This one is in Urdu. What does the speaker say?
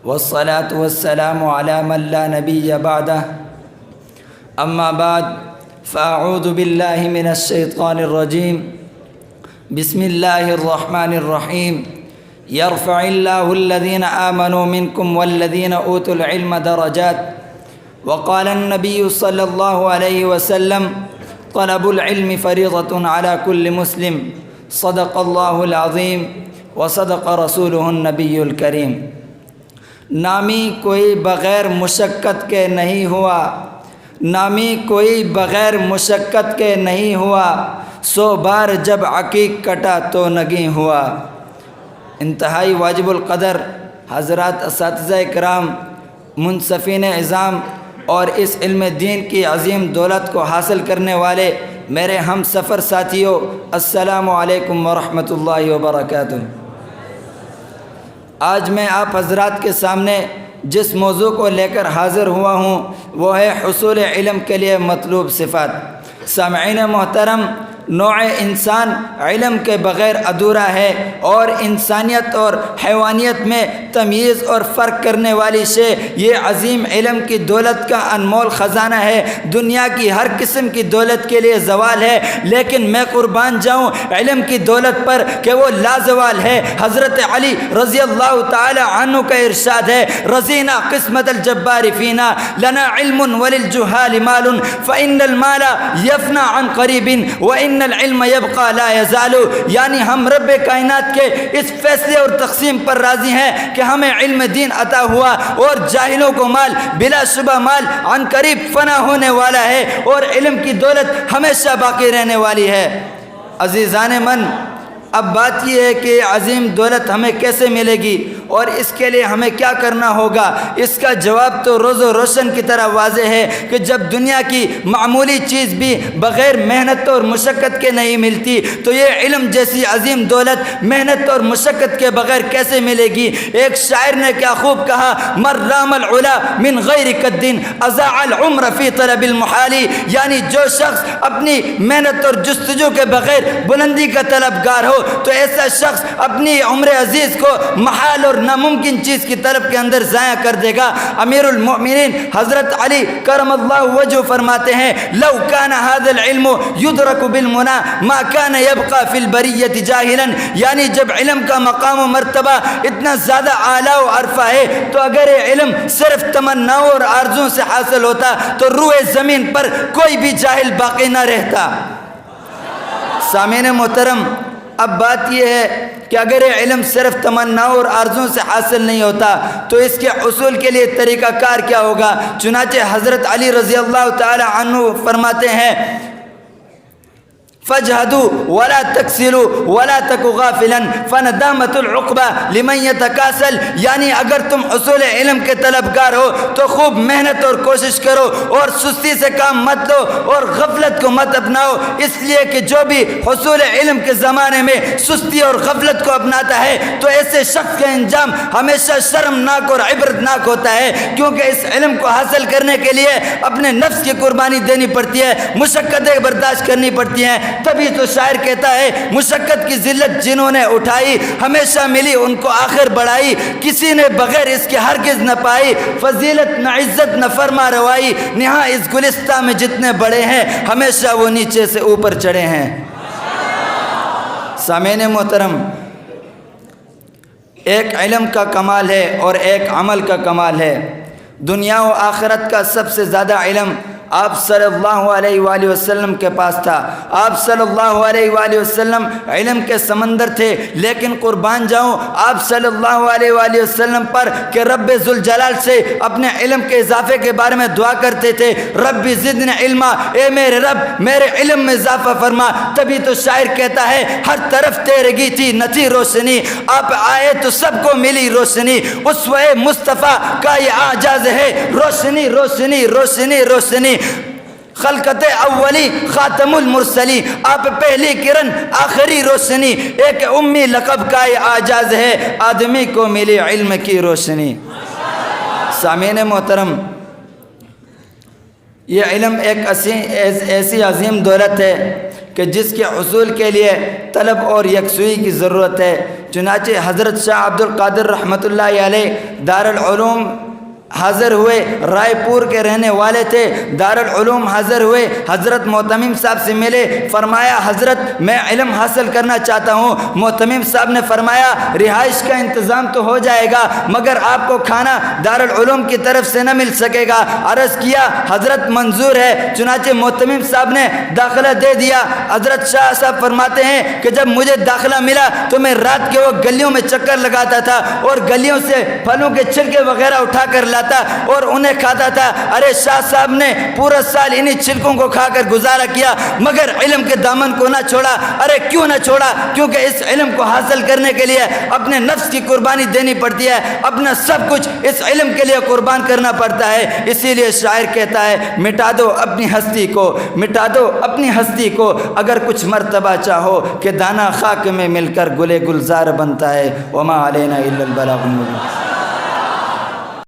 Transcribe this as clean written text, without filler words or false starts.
والصلاة والسلام على من لا نبي بعده أما بعد فأعوذ بالله من الشيطان الرجيم بسم الله الرحمن الرحيم يرفع الله الذين آمنوا منكم والذين أوتوا العلم درجات وقال النبي صلى الله عليه وسلم طلب العلم فريضة على كل مسلم صدق الله العظيم وصدق رسوله النبی الکریم۔ نامی کوئی بغیر مشقت کے نہیں ہوا، نامی کوئی بغیر مشقت کے نہیں ہوا، 100 بار جب عقیق کٹا تو نگیں ہوا۔ انتہائی واجب القدر حضرات اساتذہ کرام، منصفین عظام اور اس علم دین کی عظیم دولت کو حاصل کرنے والے میرے ہم سفر ساتھیوں، السلام علیکم ورحمۃ اللہ وبرکاتہ۔ آج میں آپ حضرات کے سامنے جس موضوع کو لے کر حاضر ہوا ہوں وہ ہے حصول علم کے لیے مطلوب صفات۔ سامعین محترم، نوع انسان علم کے بغیر ادھورا ہے، اور انسانیت اور حیوانیت میں تمیز اور فرق کرنے والی شے یہ عظیم علم کی دولت کا انمول خزانہ ہے۔ دنیا کی ہر قسم کی دولت کے لیے زوال ہے، لیکن میں قربان جاؤں علم کی دولت پر کہ وہ لازوال ہے۔ حضرت علی رضی اللہ تعالی عنہ کا ارشاد ہے، رضینا قسمت الجبار فینا لنا علم وللجہال مال فإن المال یفنا عن قریب وإن العلم یبقى لا یزال، یعنی ہم رب کائنات کے اس فیصلے اور تقسیم پر راضی ہیں کہ ہمیں علم دین عطا ہوا، اور جاہلوں کو مال بلا شبہ مال عن قریب فنا ہونے والا ہے، اور علم کی دولت ہمیشہ باقی رہنے والی ہے۔ عزیزان من، اب بات یہ ہے کہ عظیم دولت ہمیں کیسے ملے گی اور اس کے لیے ہمیں کیا کرنا ہوگا؟ اس کا جواب تو روز و روشن کی طرح واضح ہے کہ جب دنیا کی معمولی چیز بھی بغیر محنت اور مشقت کے نہیں ملتی تو یہ علم جیسی عظیم دولت محنت اور مشقت کے بغیر کیسے ملے گی؟ ایک شاعر نے کیا خوب کہا، مر رام العلا من غیر قد اضاع العمر فی طلب المحال، یعنی جو شخص اپنی محنت اور جستجو کے بغیر بلندی کا طلبگار ہو تو ایسا شخص اپنی عمر عزیز کو محال اور ناممکن چیز کی طلب کے اندر ضائع کر دے گا۔ امیر المؤمنین حضرت علی کرم اللہ وجہ فرماتے ہیں، لو کان هذا العلم یدرک بالمنى ما کان یبقى فی البریۃ جاہلا، یعنی جب علم کا مقام و مرتبہ اتنا زیادہ اعلیٰ و عرفہ ہے تو اگر یہ علم صرف تمناؤں اور آرزوں سے حاصل ہوتا تو روئے زمین پر کوئی بھی جاہل باقی نہ رہتا۔ سامعین محترم، اب بات یہ ہے کہ اگر یہ علم صرف تمناؤں اور آرزوں سے حاصل نہیں ہوتا تو اس کے حصول کے لیے طریقہ کار کیا ہوگا؟ چنانچہ حضرت علی رضی اللہ تعالی عنہ فرماتے ہیں، فَاجْهَدُوا وَلَا تَكْسِلُوا وَلَا تَكُوا غَافِلًا فَنَدَامَةُ الْعُقْبَى لِمَنْ يَتَكَاسَلْ، یعنی اگر تم حصول علم کے طلبگار ہو تو خوب محنت اور کوشش کرو اور سستی سے کام مت لو اور غفلت کو مت اپناؤ، اس لیے کہ جو بھی حصول علم کے زمانے میں سستی اور غفلت کو اپناتا ہے تو ایسے شخص کا انجام ہمیشہ شرمناک اور عبرتناک ہوتا ہے، کیونکہ اس علم کو حاصل کرنے کے لیے اپنے نفس کی قربانی دینی پڑتی ہے، مشقتیں برداشت کرنی پڑتی ہیں۔ تبھی تو شاعر کہتا ہے، مشقت کی ذلت جنہوں نے اٹھائی ہمیشہ ملی ان کو آخر بڑھائی، کسی نے بغیر اس کے ہرگز نہ پائی، فضیلت نہ عزت نہ فرما روائی، نہاں اس گلستہ میں جتنے بڑے ہیں ہمیشہ وہ نیچے سے اوپر چڑھے ہیں۔ سامعین محترم، ایک علم کا کمال ہے اور ایک عمل کا کمال ہے۔ دنیا و آخرت کا سب سے زیادہ علم آپ صلی اللہ علیہ وآلہ وسلم کے پاس تھا۔ آپ صلی اللہ علیہ وآلہ وسلم علم کے سمندر تھے، لیکن قربان جاؤں آپ صلی اللہ علیہ وآلہ وسلم پر کہ رب ذوالجلال سے اپنے علم کے اضافے کے بارے میں دعا کرتے تھے، رب زدنی علما، اے میرے رب میرے علم میں اضافہ فرما۔ تبھی تو شاعر کہتا ہے، ہر طرف تیرگی تھی نہ تھی روشنی، آپ آئے تو سب کو ملی روشنی، اسوہ مصطفیٰ کا یہ اعجاز ہے، روشنی روشنی روشنی روشنی، خلقت اولی خاتم المرسلی، آپ پہلی کرن آخری روشنی، ایک امی لقب کا یہ اعجاز ہے، آدمی کو ملی علم کی روشنی۔ سامعین محترم، یہ علم ایک ایسی عظیم دولت ہے کہ جس کے حصول کے لیے طلب اور یکسوئی کی ضرورت ہے۔ چنانچہ حضرت شاہ عبد القادر رحمۃ اللہ علیہ دارالعلوم حاضر ہوئے، رائے پور کے رہنے والے تھے۔ دارالعلوم حاضر ہوئے، حضرت محتمم صاحب سے ملے، فرمایا حضرت میں علم حاصل کرنا چاہتا ہوں۔ محتمم صاحب نے فرمایا رہائش کا انتظام تو ہو جائے گا مگر آپ کو کھانا دارالعلوم کی طرف سے نہ مل سکے گا۔ عرض کیا حضرت منظور ہے۔ چنانچہ محتمم صاحب نے داخلہ دے دیا۔ حضرت شاہ صاحب فرماتے ہیں کہ جب مجھے داخلہ ملا تو میں رات کے وقت گلیوں میں چکر لگاتا تھا اور گلیوں سے پھلوں کے چھلکے وغیرہ اٹھا کر لاتا اور انہیں کھاتا تھا۔ ارے شاہ صاحب نے پورا سال انہی چھلکوں کو کھا کر گزارا کیا مگر علم کے دامن کو نہ چھوڑا۔ ارے کیوں نہ چھوڑا؟ کیونکہ اس علم کو حاصل کرنے کے لیے اپنے نفس کی قربانی دینی پڑتی ہے، اپنا سب کچھ اس علم کے لیے قربان کرنا پڑتا ہے۔ اسی لیے شاعر کہتا ہے مٹا دو اپنی ہستی کو، مٹا دو اپنی ہستی کو، اگر کچھ مرتبہ چاہو کہ دانا خاک میں مل کر گلے گلزار بنتا ہے۔ وما علینا الا البلاغ المبین۔